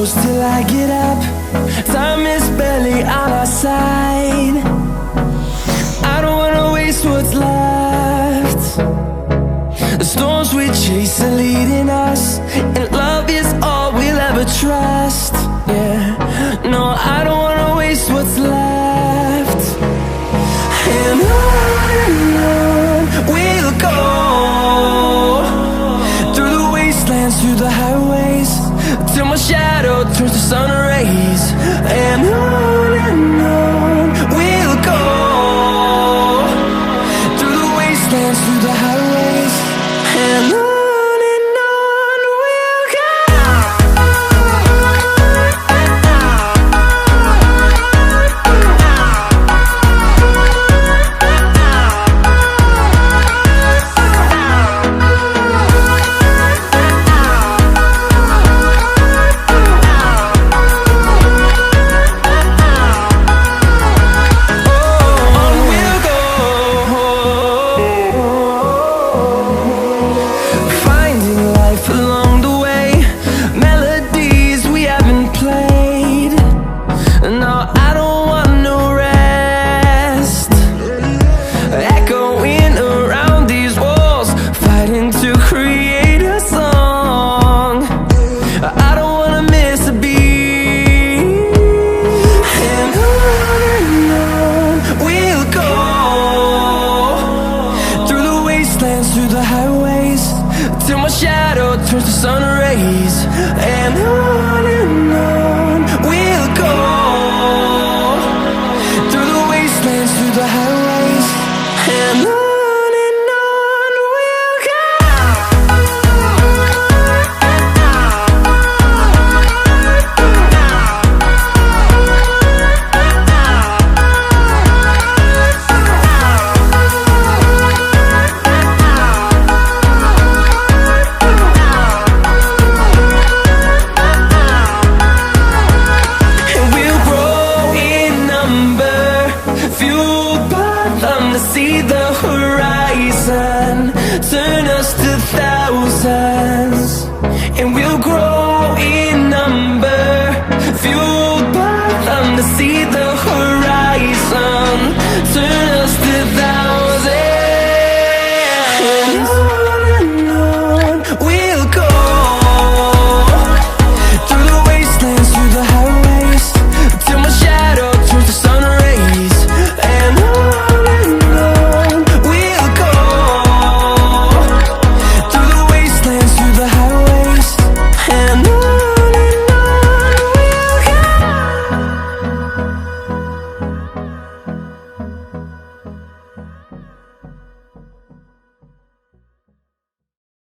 close till I get up. Time is barely on our side. I don't wanna waste what's left. The storms we chase are leading us, and love is all we'll ever trust. Yeah, no, I don't wanna waste what's left. And on we'll go, through the wastelands, through the highways, till my shadow turns to sun rays. And on we'll go, through the wastelands, through the highways, and on. Through the highways, till my shadow turns to sun rays. And on we'll go, through the wastelands, through the highways, and on. See the horizon, turn us to